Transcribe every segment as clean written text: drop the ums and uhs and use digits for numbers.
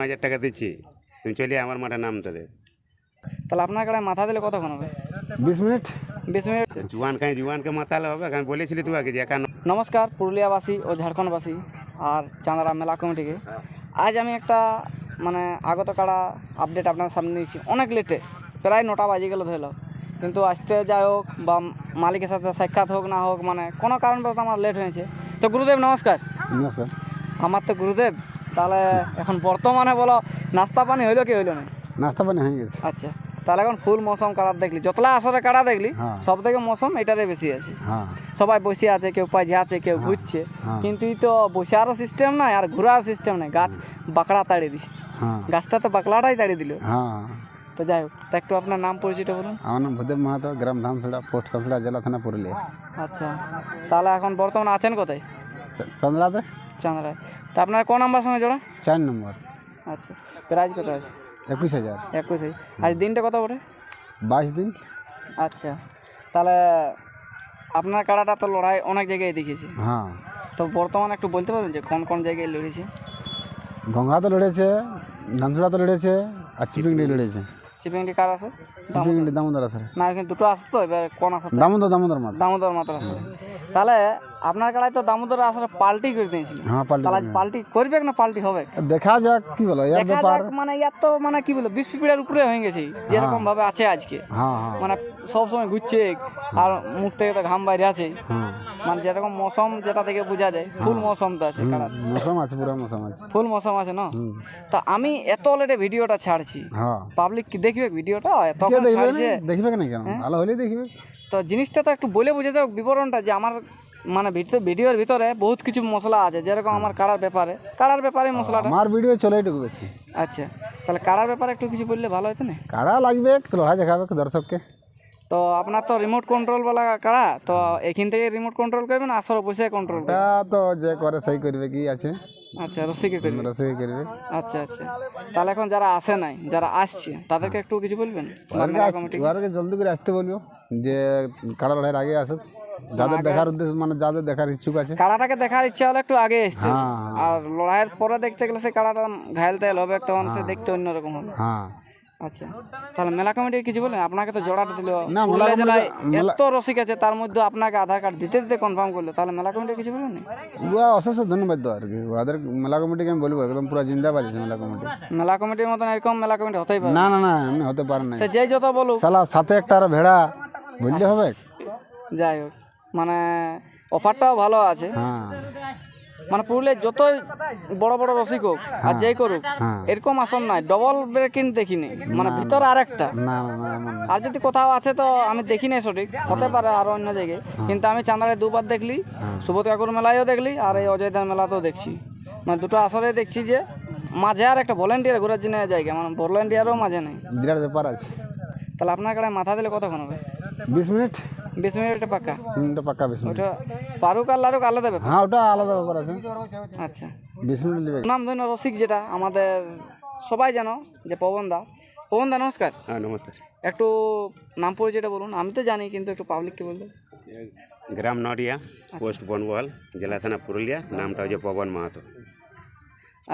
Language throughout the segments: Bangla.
টাকা দিচ্ছি, তুমি চলে আমার মাঠে নামতে দে। তাহলে আপনার কাছে মাথা দিলে কতক্ষণ হবে? 20 মিনিট। 20 মিনিট। জুয়ানকে মাতালে হবে, আমি বলেছিলি তুই আগে যে একা নমস্কার পুরুলিয়াবাসী ও ঝাড়খণ্ডবাসী আর চাঁদরা মেলা কমিটিকে। আজ আমি একটা আগত কাড়া আপডেট আপনার সামনে নিয়েছি অনেক লেটে, প্রায় 9টা বাজে গেল ধরল, কিন্তু আসতে যাই হোক বা মালিকের সাথে সাক্ষাৎ হোক না হোক কোনো কারণবশত আমার লেট হয়েছে। তো গুরুদেব নমস্কার। নমস্কার। আমার তো গুরুদেব, তাহলে এখন বর্তমানে বলো নাস্তা পানি হইলো কি হইলো না? নাস্তা পানি হয়ে গেছে। আচ্ছা, তাহলে এখন ফুল মৌসুম কাড়া দেখলি, যতলা আসরে কাড়া দেখলি সব থেকে মৌসুম এটারে বেশি আছে। সবাই বসে আছে, কেউ পাইঝে আছে, কেউ ঘুরছে, কিন্তু এই তো বসারও সিস্টেম নাই আর ঘোরার সিস্টেম নাই, গাছ বাঁকড়া তাড়িয়ে দিছে। গাছটা তো বাঁকড়াটাই তাড়িয়ে দিল। তো যাই হোক, তা একটু আপনার নাম পরিচয়টা বলুন। আমার নাম ভূদেব মাহাতো, গ্রাম ধামসড়া, পোস্ট শামসড়া, জেলা থানা পুরুলিয়া। আচ্ছা, তাহলে এখন বর্তমানে আছেন কোথায়? চন্দ্রাতে। চাঁদরায়। তা আপনার কোন নাম্বার সঙ্গে জোড়া? 4 নম্বর। আচ্ছা, প্রাইজ কত আছে? 21,000। 21। আজ দিনটা কত পড়ে? 22 দিন। আচ্ছা, তাহলে আপনার কাড়াটা তো লড়াই অনেক জায়গায় দেখেছি। তো বর্তমানে একটু বলতে পারবেন যে কোন কোন জায়গায় লড়েছে? গঙ্গাতে লড়েছে, ধামসড়াতে লড়েছে, আর চিপিংডি লড়েছে। চিপিংডি কার আছে? চিপিংডি দামোদর আছে না, কিন্তু দুটো আসে তো, এবার কোন আছে? দামোদর মাত্র। দামোদর মাত্র আছে। তাহলে আপনার কাড়ায় তো দামোদর আসলে পাল্টি করে দিয়েছিল। তাহলে আজ পাল্টি করবে না পাল্টি হবে? দেখা যাক কি বলো ইয়ার ব্যাপার। ইয়ার তো কি বলো 20 পিপিড়ার উপরে হয়ে গেছে যেরকম ভাবে আছে আজকে। সব সময় ঘুরছে আর মুখ থেকে তো ঘাম বাইরে আছে। যেরকম মৌসুম যেটা থেকে বোঝা যায়, ফুল মৌসুম তো আছে কাড়ার। মৌসুম আছে, পুরো মৌসুম আছে, ফুল মৌসুম আছে না? তা আমি এত লেটে ভিডিওটা ছাড়ছি, পাবলিক কি দেখবে ভিডিওটা? এত ছাড়ছে, দেখবে না কেন? ভালো হলেই দেখবে। তো জিনিসটা তো একটু বলে বুঝে যাও বিবরণটা, যে আমার ভিডিওর ভিতরে বহুত কিছু মশলা আছে, যেরকম আমার কাড়ার ব্যাপারে মশলাটা আমার ভিডিও চলে একটু বেশি। আচ্ছা, তাহলে কাড়ার ব্যাপারে একটু কিছু বললে ভালো হতো না? কাড়া লাগবে, লড়াই দেখাবে দর্শককে। তো আপনার তো রিমোট কন্ট্রোল বলা কাড়া, তো এখান থেকে রিমোট কন্ট্রোল করবেন, আসর বসে কন্ট্রোল করবেন? তো যে করে সেই করবে, কি আছে। আচ্ছা, রসিকে করবে। করবে। আচ্ছা আচ্ছা, তাহলে এখন যারা আসে নাই, যারা আসছে তাদেরকে একটু কিছু বলবেন? জলদি করে আসতে বলবো, যে কাড়া লড়াইয়ের আগে আসুক, যাদের দেখার উদ্দেশ্য, যাদের দেখার ইচ্ছুক আছে। কাড়াটাকে দেখার ইচ্ছা হলে একটু আগে এসছে, আর লড়াইয়ের পরে দেখতে গেলে সে কাড়াটা ঘায়ল টায়ল হবে, তখন সে দেখতে অন্যরকম হবে। আচ্ছা, তাহলে মেলা কমিটি কিছু বলেন? আপনাকে তো জোড়াটা দিল, এত রসিক আছে, তার মধ্যে আপনাকে আধার কার্ড দিতে দিতে কনফার্ম করলো, তাহলে মেলা কমিটি কিছু বলেন? অশেষ ধন্যবাদ তো আর কি ওদের মেলা কমিটিকে আমি বলবো, একদম পুরো জিন্দাবাদ আছে মেলা কমিটি। মেলা কমিটির মতন এরকম মেলা কমিটি হতেই পারে না? এমনি হতে পারে না। সে যেই যত বলুক, সালা সাথে একটা আর ভেড়া বললে হবে। যাই হোক, অফারটাও ভালো আছে। পুরুলিয়ার যতই বড় বড় রসিক হোক আর যেই করুক, এরকম আসন নাই, ডবল ব্রেকিং দেখিনি, ভিতরে আরেকটা। আর যদি কোথাও আছে তো আমি দেখি নাই, সঠিক হতে পারে আরো অন্য জায়গায়, কিন্তু আমি চাঁদারে 2বার দেখলি, সুবোধ কাকুর মেলায়ও দেখলি, আর এই অজয়দার মেলাতেও দেখছি। দুটো আসরে দেখছি যে মাঝে আর একটা ভলেন্টিয়ার ঘোরার জন্য জায়গা, ভলেন্টিয়ারও মাঝে নেই। বিরাট ব্যাপার আছে। তাহলে আপনার কাছে মাথা দিলে কতক্ষণ হবে? 20 মিনিট। 20 মিনিট পাক্কা? পাক্কা 20 মিনিট। ওটা পারুক আর লারুক আলাদা ব্যাপার? ওটা আলাদা ব্যাপার আছে। আচ্ছা, 20 মিনিট দিবে। নাম ধন্য রসিক যেটা আমাদের সবাই জানো, যে পবন দা। নমস্কার। নমস্কার। একটু নাম পরিচয়টা বলুন। আমি তো জানি, কিন্তু একটু পাবলিককে বলতে। গ্রাম নডিয়া, পোস্ট বনবহাল, জেলা থানা পুরুলিয়া, নামটা হচ্ছে পবন মাহাতো।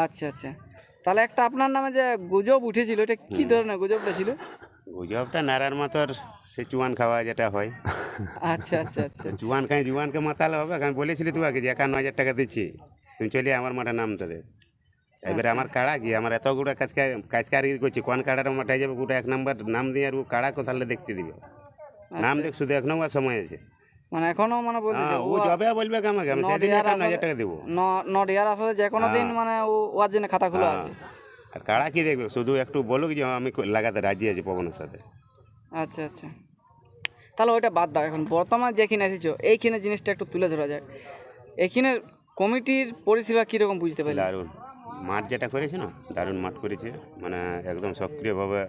আচ্ছা আচ্ছা, তাহলে একটা আপনার নামে যে গুজব উঠেছিল, এটা কি ধরনের গুজবটা ছিল? গুজবটা নারায়ণ মাতর সে চুয়ান খাওয়া যেটা হয়। আচ্ছা আচ্ছা আচ্ছা, জুয়ানকে মাতালে হবে, আমি বলেছিলি তুই আগে যে 51,000 টাকা দিচ্ছি, তুমি চলে আমার মাঠে নামতে দে। এবারে আমার কাড়া কি, আমার এতগুলো কাজকারি করছি, কোন কাড়াটা মাঠাই যাবে, গোটা 1 নম্বর নাম দিয়ে, আর ও কাড়া কোথালে দেখতে দিবে? নাম দেখ, শুধু 1 নম্বর সময় আছে, এখনো বলছে ও যাবে বলবে আমাকে, আমি সেদিন 51,000 টাকা দেবো। নডিয়ার আসলে যে কোনো দিন ওর জন্য খাতা খোলা আছে। আর কাড়া কি দেখবে, শুধু একটু বলুক যে আমি লাগাতে রাজি আছি পবনের সাথে। আচ্ছা আচ্ছা, তাহলে ওইটা বাদ দাও। এখন বর্তমান যেখানে এসেছো, এইখানে জিনিসটা একটু তুলে ধরা যাক। এখানে কমিটির পরিষেবা কীরকম বুঝতে পারি? দারুণ মাঠ যেটা করেছে না, দারুণ মাঠ করেছে, একদম সক্রিয়ভাবে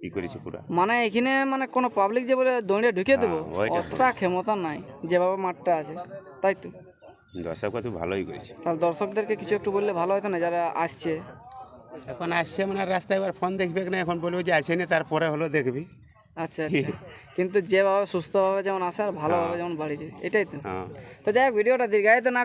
ই করেছে পুরো। এখানে কোনো পাবলিক যে বলে দৌড়ে ঢুকিয়ে দেবো, অতটা ক্ষমতা নাই যেভাবে মাঠটা আছে, তাই তো? দর্শক তো ভালোই করেছে। তাহলে দর্শকদেরকে কিছু একটু বললে ভালো হতো না, যারা আসছে এখন আসছে রাস্তায় এবার ফোন দেখবে না, এখন বলবো যে আসেনি, তারপরে হলো দেখবি। আচ্ছা আচ্ছা, কিন্তু যেভাবে সুস্থভাবে যেমন আসে আর ভালোভাবে যেমন বাড়ি যায়, এটাই তো। তো যাই হোক, ভিডিওটা দীর্ঘায়িত না